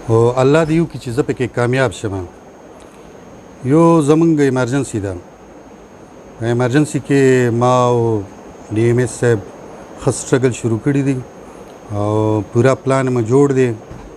او الله دې وکړي چې زه پکې کامیاب شم. یو زمونږ ایمرجنسي ده، ایمرجنسي کې ما او ډي ایم ایس صاحب ښه سټرګل شروع کړي دي او پوره پلان مې جوړ دی،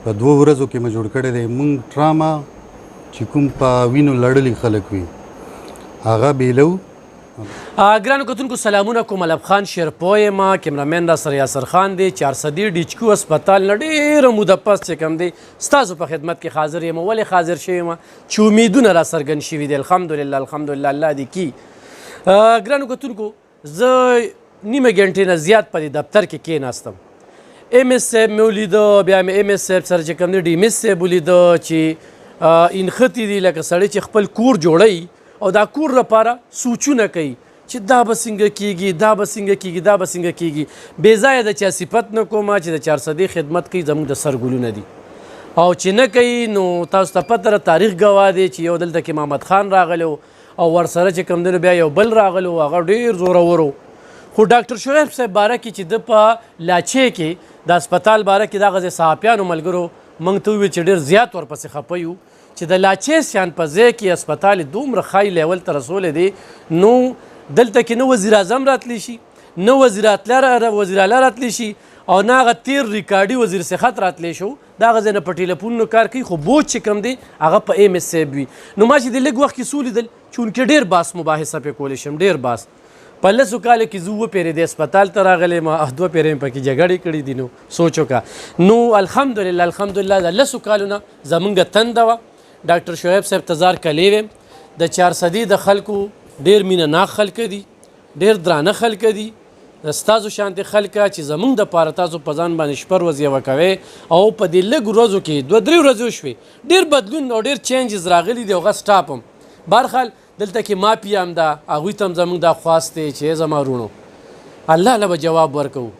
په 2 ورځو کې مې جوړ کړی دی. مونږ ټراما چې کوم په وینو لړلي خلک وي هغه بیلو. ګرانو کتونکو سلامونه کوم. علب خان شیرپوی یم، کیمرامین را سره یاسر خان دی. 400 ډیچکو هسپتال نه ډېره موده پس چې کوم دی ستاسو په خدمت کې حاضر یم. ولې حاضر شوی یم چې امیدونه را څرګند شوي دي. الحمدلله الحمدلله الله دې کي. ګرانو کتونکو زه نیمه ګنټې نه زیات په دې دفتر کې کېناستم. ایم ایس صاحب مې ولیده، بیا مې ایم ایس صاحب سره چې کوم دی ډي ایم ایس صاحب ولیده چې انښتي دي لکه سړی چې خپل کور جوړوي او دا کور لپاره سوچونه کوي چې دا به څنګه کیږي، دا به څنګه کیږي، دا به څنګه کیږي. بې ځایه د چا صفت نه کومه چې د 400 خدمت کوي زموږ د سر ګلونه دي، او چې نه کوي نو تاسو ته پته ده تاریخ ګواه دی چې یو دلته کې محمد خان راغلی او ورسره چې کوم دی بیا یو بل راغلی هغه ډېر زورور و. خو ډاکټر شعیب صاحب باره کې چې د په لاچې کې د هسپتال باره کې دغه صحافیانو ملګرو موږ ته وویل چې ډېر زیات ورپسې خفه یو چې د لاچې شیان په ځای کې هسپتال دومره ښای لیول ته رسولی دی. نو دلته کې نه وزیر اعظم راتلی شي، نه وزیر اعلی راتلی شي، او نه هغه تیر ریکارډي وزیر صحت راتلی شو. د هغه ځای نه په ټیلیفونونو کار کوي، خو بوج چې کوم دی هغه په ایم ایس صاحب وي. نو ما چې د لږ وخت کې څه ولیدل چونکې ډېر باس مباحثه پرې کولی شم، ډېر باس. په 10 کالو کې زه 2 پیرې د هسپتال ته راغلی یم، 2 پیرې مې پکې جګړې کړي دي. نو سوچ وکړه. نو الحمدلله الحمدلله د 10 کالو نه زمونږ تنده وه. ډاکټر شعیب صاحب تزار کلی ویم. د 400 د خلکو ډېر مینه ناک خلک دي، ډېر درانه خلک دي، ستاسو شانتې خلکه چې زمونږ دپاره تاسو په ځان باندې شپه ورځ یوه کوئ. او په دې لږ ورځو کې 2-3 ورځې وشوې ډېر بدلون او ډېر چینجز راغلي دي. هغه سټاپ هم بهرحال دلته کې مافیا هم ده، هغوی ته هم زمونږ دا خواست دی چې زما وروڼو الله له به جواب ورکوو.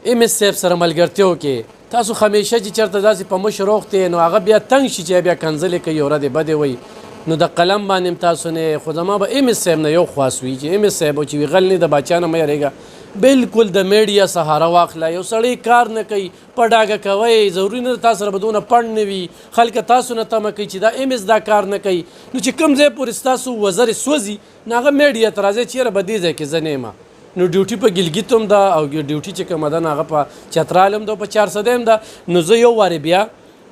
ایم ایس صاحب سره ملګرتیا وکړئ. تاسو همیشه چې چېرته داسې په مشر روغتې نو هغه بیا تنګ شي چې بیا کنځلې کوي او ردې بدې وایي، نو د قلم باندې هم تاسو نه. خو زما به ایم ایس صاحب نه یو خواست وي چې ایم ایس صاحب چې وي غل نه د باچا نه مه یارېږه، بالکل د میډیا سهاره واخله. یو سړی کار نه کوي په ډاګه کوئ، ضروري نه ده تاسو سره به دونه پڼ نه وي، خلک تاسو نه تمه کوي چې دا ایم ایس دا کار نه کوي. نو چې کوم ځای پورې ستاسو وزرې سوځي نو هغه میډیا ته راځئ چې یاره به دې ځای کې زه نه یم. نو ډیوټي په ګلګیت هم ده او ډیوټي چې کومه ده نو هغه په چترال هم ده او په 400 هم ده. نو زه یو وارې بیا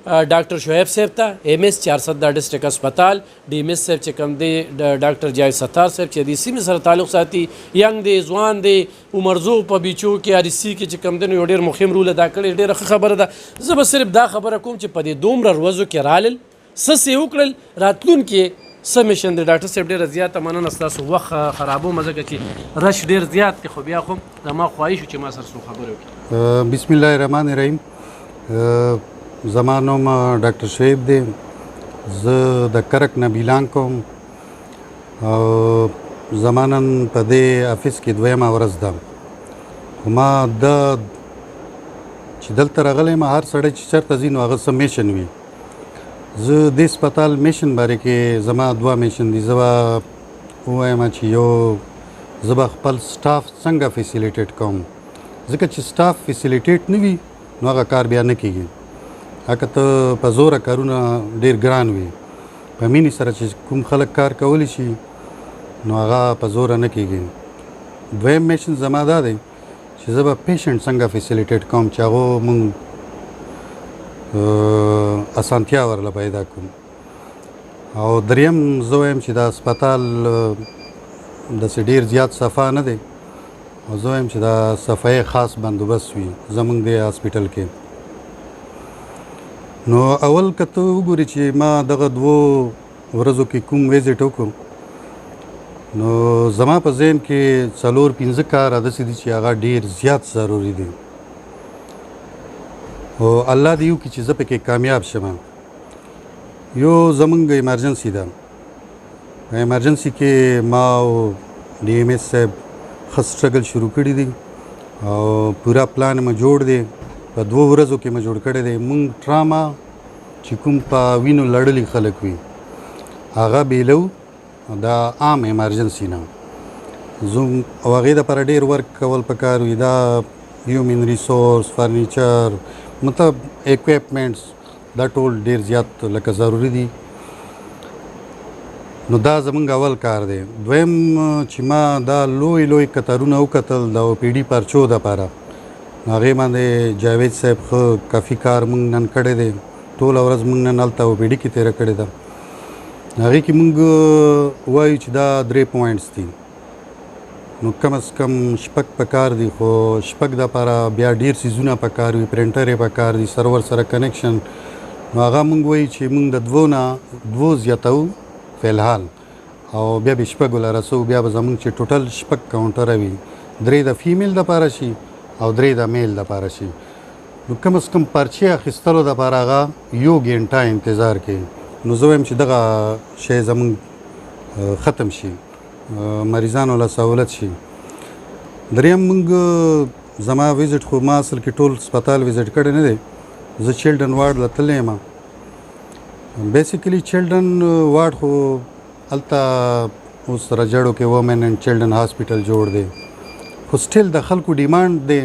ډاکټر شعیب صاحب ته ایم ایس 400 د ډسټرک هسپتال ډي ایم ایس صاحب چې کوم دی ډاکټر جاوید ستار صاحب چې د سیمې سره تعلق ساتي، ینګ دی، ځوان دی، عمرزو په بیچو کې آر سی کې چې کوم دی نو یو ډېر مهم رول ادا کړی. ډېره ښه خبره ده. زه به صرف دا خبره کوم چې په دې دومره ورځو کې رالل څه یې وکړل، راتلونکي څه میشن دی. ډاکټر صاحب ډېره زیاته مننه ستاسو وخت خرابوم ځکه چې رش ډېر زیات دی، خو بیا خو زما خواهش و چې ما سره څو خبرې وکړي. بسم الله الرحمن الرحیم. زما نوم ډاکټر شعیب دی، زه د کرک نه بیلانګ کوم او زما نن په دې افیس کې 2مه ورځ ده. ما چې دلته راغلی یم هر سړی چې چېرته ځي نو هغه څه میشن وي. زه دې هسپتال میشن باره کې زما 2 میشن دي. زه به ووایم چې یو زه به خپل سټاف څنګه فیسیلیټیټ کوم، ځکه چې سټاف فیسیلیټیټ نه وي نو هغه کار بیا نه کېږي. هکه ته په زوره کارونه ډېر ګران وي، په مینې سره چې کوم خلک کار کولی شي نو هغه په زوره نه کېږي. 2م میشن زما دا دی چې زه به پیشنټ څنګه فیسیلیټیټ کوم چې هغو مونږ اسانتیا ورله پیدا کوم. او 3م زه وایم چې دا هسپتال داسې ډېر زیات صفا نه دی، او زه وایم چې دا صفایي خاص بندوبست وي زمونږ د هاسپیټل کې. نو اول که ته وګورې چې ما دغه 2 ورځو کې کوم ویزټ وکړو نو زما په ذهن کې 4-5 کار داسې دي چې هغه ډېر زیات ضروري دي. او الله دې وکړي چې زه پکې کامیاب شم. یو زمونږ ایمرجنسي ده، ایمرجنسي کې ما او ډي ایم ایس صاحب ښه سټرګل شروع کړي دي او پوره پلان مې جوړ دی، په 2 ورځو کې مې جوړ کړی دی. مونږ ټراما چې کوم په وینو لړلي خلک وي هغه بیلو دا عام ایمرجنسي نه. زوم او هغې دپاره ډېر ورک کول پکار وي. دا هیومن ریسورس، فرنیچر، مطلب اکویپمنټس دا ټول ډیر زیات لکه ضروری دي. نو دا زمونږ اول کار دی. دویم چې ما دا لوی کتارونه وکتل د OPD پرچو دپاره، هغې باندې جاوید صاحب ښه کافي کار موږ نن کړی دی. ټوله ورځ موږ نن هلته OPD کې تېره کړې ده. هغې کې موږ وایو چې دا 3 پوینټس دي، نو کم از کم 6 پکار دي، خو 6 دپاره بیا ډېر څیزونه پکار وي، پرنټر یې پکار دي، سرور سره کنیکشن. نو هغه موږ وایو چې موږ د 2 نه 2 زیاتو فلحال، او بیا به 6 له رسو. بیا به زموږ چې ټوټل 6 کاونټره وي، 3 د فیمیل دپاره شي او 3 د میل دپاره شي. نو کم از کم پرچې اخیستلو دپاره هغه 1 ګنټه انتظار کوي. نو زه وایم چې دغه شی زموږ ختم شي، مریضانو له سهولت شي. دریم موږ زما ویزټ خو ما اصل کې ټول هسپتال ویزټ کړی نه دی. زه چلډرن وارډ له تللی یم. بیسیکلی چلډرن وارډ خو هلته اوس رجړو کې وومن اینډ چلډرن هاسپیټل جوړ دی، خو سټیل د خلکو ډیمانډ دی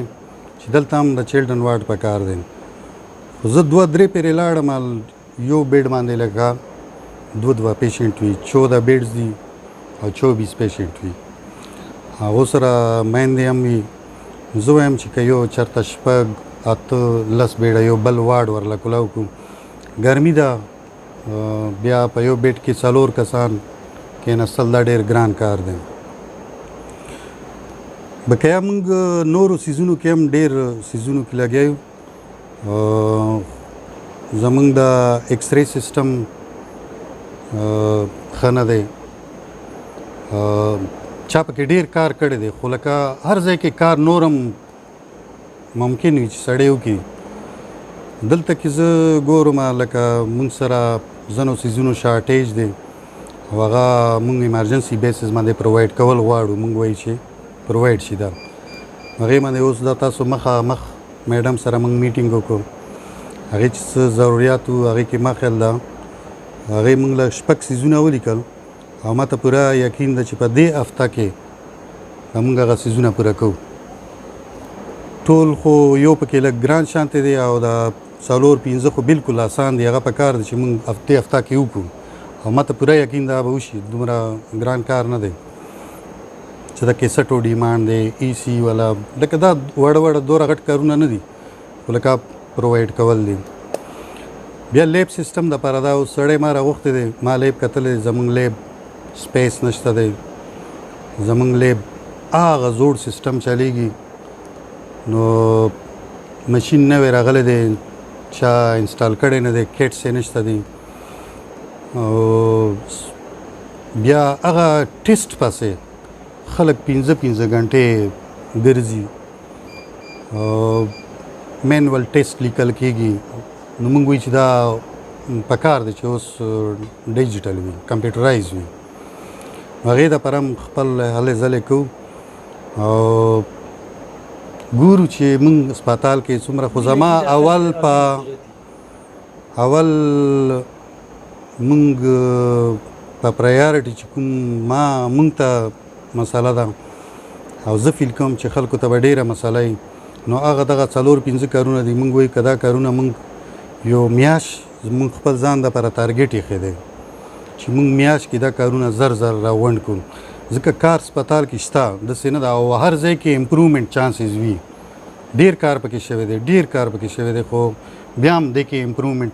چې دلته هم د چلډرن وارډ پکار دی. خو زه 2-3 پېرې لاړم، یو بیډ باندې لکه 2 پیشنټ وي، 14 بیډز دي او 24 پیشنټ وي. هغو سره میندې هم وي. زه وایم چې که یو چېرته 6-8-10 بیډه یو بل وارډ ورله کولاو کړو، ګرمي ده، بیا په یو بیډ کې 4 کسان کېناستل دا ډېر ګران کار دی. بقیا موږ نورو سیزونو کې هم ډېر سیزونو کې لګیا یو. زمونږ د ایکس ری سیسټم ښه نه دی. چا پکې ډېر کار کړی دی، خو لکه هر ځای کې کار نورم ممکن وي چې سړی وکړي. دلته کې زه ګورم لکه موږ سره ځینو څیزونو شارټیج دی، او هغه موږ ایمرجنسي بیسز باندې پرووایډ کول غواړو. موږ وایو چې پرووایډ شي. دا هغې باندې اوس دا تاسو مخامخ میډم سره موږ میټینګ وکړو. هغې چې څه ضروریات وو هغې کې ما خیال ده هغې موږ له 6 څیزونه ولیکل، او ما ته پوره یقین ده چې په دې هفته کې موږ هغه څیزونه پوره کوو. ټول خو یو پکې لږ ګران شانتی دی، او د 4-5 خو بالکل آسان دی. هغه پکار دی چې موږ هفته کې وکړو، او ما ته پوره یقین ده به وشي. دومره ګران کار نه دی چې د کیسټو ډیمانډ دی، EC والا، لکه دا وړه دوره غټ کارونه نه دي، خو لکه پرووایډ کول دي. بیا لیب سیسټم دپاره دا اوس سړی ما راغوښتی دی. ما لیب کتلی، زموږ لیب سپیس نشته دی. زموږ لیب هغه زوړ سیسټم چلیږي، نو مشین نوی راغلی دی، چا انسټال کړی نه دی، کټس یې نشته دی. او بیا هغه ټیسټ پسې خلک 15 غنټې ګرځي، مینول ټیسټ لیکل کېږي. نو موږ وایو چې دا پکار دی چې اوس ډیجیټل وي، کمپیوټرایز وي. هغې دپاره هم خپل هلې ځلې کوو، او ګورو چې موږ هسپتال کې څومره. خو زما اول موږ په پرایارټي چې کوم موږ ته مسله ده، او زه فیل کوم چې خلکو ته به ډېره مسله وي، نو هغه دغه 4-5 کارونه دي. موږ وایو که دا کارونه موږ یو میاشت موږ خپل ځان دپاره ټارګېټ ایښی دی چې موږ میاشت کې دا کارونه زر راغونډ کړو. ځکه کار هسپتال کې شته، داسې نه ده، او هر ځای کې امپرومنټ چانسز وي. ډېر کار پکې شوی دی، خو بیا هم دې کې امپرومنټ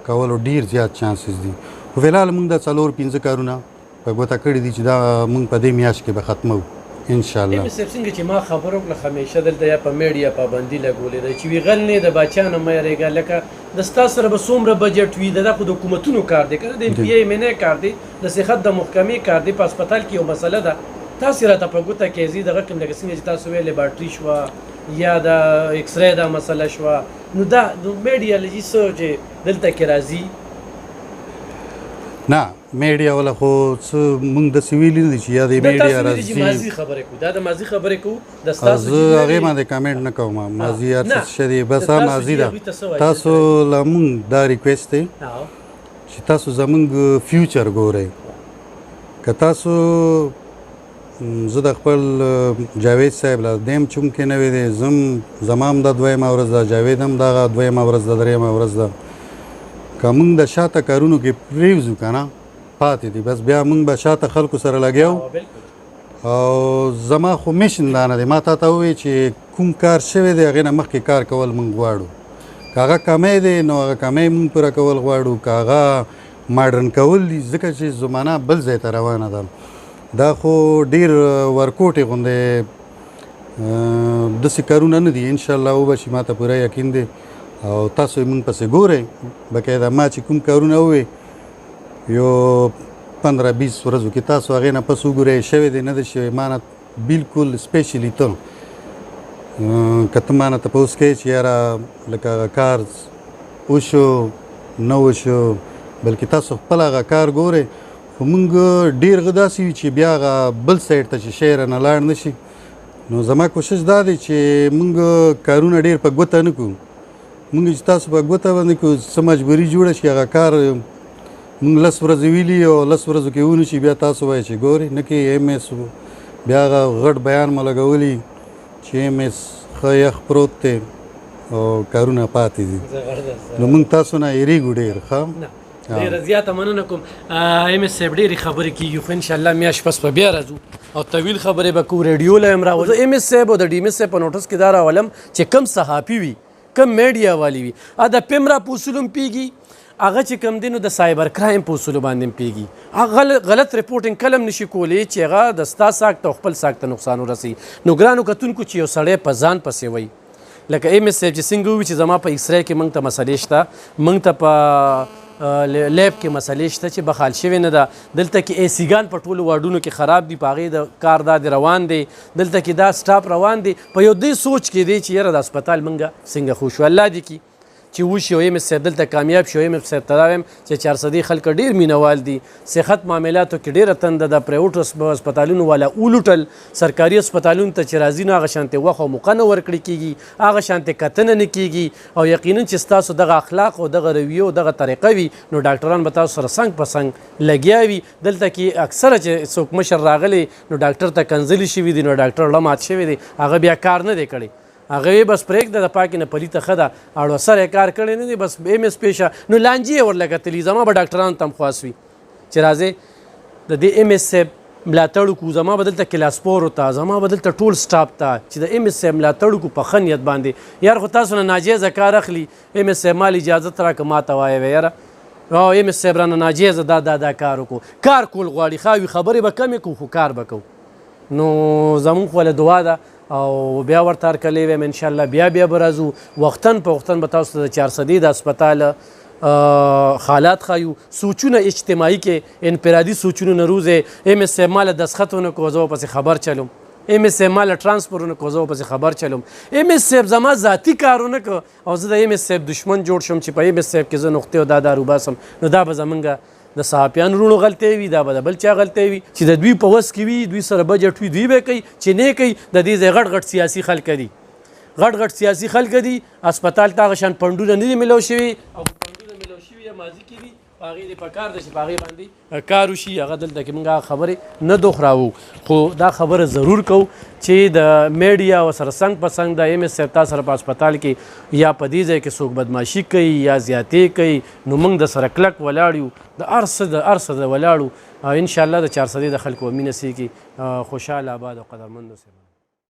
کولو ډېر زیات چانسز دي. خو فلحال موږ دا 4-5 کارونه په ګوته کړي دي چې دا موږ په دې میاشت کې به ختمو انشاءالله. څنګه چې ما خبر وکړه همیشه دلته یا په میډیا پابندي لګولې ده چې وی غل نه د باچا نه مې رېګا، لکه د ستاسو سره به څومره بجټ وي، د حکومتونو کار دی، کنه د MPA منه کار دی، د صحت د محکمې کار دی. په هسپتال کې یو مسله ده، تاسو راته په ګوته کې زی دغه کوم لکه څنګه چې تاسو ویلې لیبارټري شوه یا د ایکس ری دا مسله شوه، نو دا د میډیا لږی څه چې دلته کې راځي. نه میډیا ولا خو څه موږ داسې ویلي نه دي چې یا د میډیا راځي. ماضي خبرې کوو، دا د ماضي خبرې کوو، د ستاسو زه هغې باندې کامنټ نه کوم. ماضي هر څه ښه دی، بس هغه ماضي ده. تاسو له موږ دا ریکویسټ دی چې تاسو زموږ فیوچر ګورئ. که تاسو زه د خپل جاوید صاحب له دیم چوم کې نه وی دی، زما هم دا 2مه ورځ ده، جاوید هم دغه 2مه ورځ ده، 3مه ورځ ده. که موږ د شاته کارونو کې پرېوځو که نه پاتې دي بس بیا موږ به شاته خلکو سره لګیا او زما خو میشن دا نه دی ما تا ته ووایي چې کوم کار شوی دی هغې نه مخکې کار کول موږ غواړو که هغه کمی دی نو هغه کمی موږ پوره کول غواړو که هغه ماډرن کول دي ځکه چې زمانه بل ځای ته روانه ده دا خو ډېر ورکوټې غوندې داسې کارونه نه دي انشاءالله وبه شي ما ته پوره یقین دی او تاسو یې موږ پسې ګورئ باقاعده ما چې کوم کارونه ووی یو 15-20 ورځو کې تاسو هغې نه پس وګورئ شوی دی نه دی شوی ما نه بلکل سپیشلی ته که ته ما نه تپوس کوې چې یاره لکه هغه کار وشو نه وشو بلکې تاسو خپل هغه کار ګورئ خو موږ ډېر هغه داسې وي چې بیا هغه بل سایډ ته چې شی رانه لاړ نه شي نو زما کوشش دا دی چې موږ کارونه ډېر په ګوته نه کړو موږ چې تاسو په ګوته باندې کړو څه مجبوري جوړه شي هغه کار موږ 10 ورځې ویلي او 10 ورځو کې ونه شي بیا تاسو وایئ چې ګورئ نه کې ایم ایس بیا هغه غټ بیان مو لګولی چې ایم ایس ښه یخ پروت دی او کارونه پاتې دي نو موږ تاسو نه یېرېږو ډېر ښه ډېره زیاته مننه کوم ایم ایس صاحب ډېرې خبرې کېږي خو انشاءالله میاشت پس به بیا راځو او طویل خبرې به کوو ریډیو له هم راوځو ایم ایس صاحب او د ډي ایم ایس صاحب په نوټس کې دا راولم چې کم صحافي وي کم میډیا والی وي د پیمرا په اصولو هم پیږي هغه چې کوم دی نو د سایبر کرایم په اصولو باندې هم پیږي هغه غلط رپورټینګ کله هم نشي کولی چې هغه د ستا ساک ته او خپل ساک ته نقصان ورسوي نو ګرانو کتونکو چې یو سړی په ځان پسې وایي لکه ایم ایس صاحب چې څنګه ووي چې زما په ایکسرې کې موږ ته مسلې شته موږ ته په لیب کې مسلې شته چې بخال شوې نه ده دلته کې اے سیګان په ټولو واډونو کې خراب دي په هغې د کار دا دی روان دی دلته کې دا سټاپ روان دی په یو دې سوچ کې دی چې یاره د هسپتال موږ څنګه خو شو الله دې کي چې وشي او ایم ایس صاحب دلته کامیاب شي او ایم ایس صاحب ته دا وایم چې 400 خلک ډېر مینوال دي صحت معاملاتو کې ډېره تنده ده پرایوټ هسپتالونو والا اولوټل سرکاري هسپتالونو ته چې راځي نو هغه شانتې وخت او موقع نه ورکړې کېږي هغه شانتې کتنه نه کېږي او یقینا چې ستاسو دغه اخلاق او دغه رویه او دغه طریقه وي نو ډاکټران به تاسو سره څنګ په څنګ لګیا وي دلته کې اکثره چې څوک مشر راغلی نو ډاکټر ته کنځلي شوي دي نو ډاکټر له مات شوی دی هغه بیا کار نه دی کړی هغه بس پرېږده د پاکې نه پلیته ښه ده اړو سره کار کړی نه دی بس ایم ایس پیشه نو لانجې یې ورلګتلي زما به ډاکټرانو ته هم خواست وي چې راځئ د دې ایم ایس صاحب ملاتړ وکړو زما به دلته کلاسپورو ته زما به دلته ټول سټاپ ته چې د ایم ایس صاحب ملاتړ وکړو په ښه نیت باندې یار خو تاسو نه ناجیزه کار اخلي ایم ایس صاحب مال اجازت راکړه ما ته وایه یاره او ایم ایس صاحب رانه ناجیزه دا کار وکړو کار کول غواړي ښه وي خبرې به کمې کړو خو کار به کوو نو زمونږ خو له دعا ده او بیا ورته هرکلی ویم انشاءالله بیا به راځو وختن په وختن به تاسو ته د 400 د هسپتال حالات ښایو سوچونه اجتماعي کې انفرادي سوچونه نه روزې ایم ایس صاحب ما له دستخط ونه کړو زه به پسې خبر چلم ایم ایس صاحب ما له ټرانسفر ونه کړو زه به پسې خبر چلم ایم ایس صاحب زما ذاتي کار ونه کړ او زه د ایم ایس صاحب دشمن جوړ شم چې په ایم ایس صاحب کې زه نقطې او دا دارو باسم نو دا به زمونږ د صحافیانو وروڼو غلطۍ وي دا به د بل چا غلطۍ وي چې د دوی په وس کې وي دوی سره بجټ وي دوی به کوي چې نه کوي د دې ځای غټ سیاسي خلک دي غټ سیاسي خلک دي هسپتال ته هغه شان پنډونه نه دي میلاو شوي او پنډونه میلاو شوي یا ماضي کې دي هغې دې پکار ده چې په هغې باندې کار وشي هغه دلته کې موږ هغه خبرې نه دوخراوو خو دا خبره ضرور کوو چې د میډیا او سره څنګ په څنګ د ایم ایس صاحب تا سره په هسپتال کې یا په دې ځای کې څوک بدماشي کوي یا زیاتې کوي نو موږ د سره کلک ولاړ یو د هر څه د ولاړو انشاءالله د 400 د خلکو مینه سي کې خوشحاله آباد او قدرمند اوسئ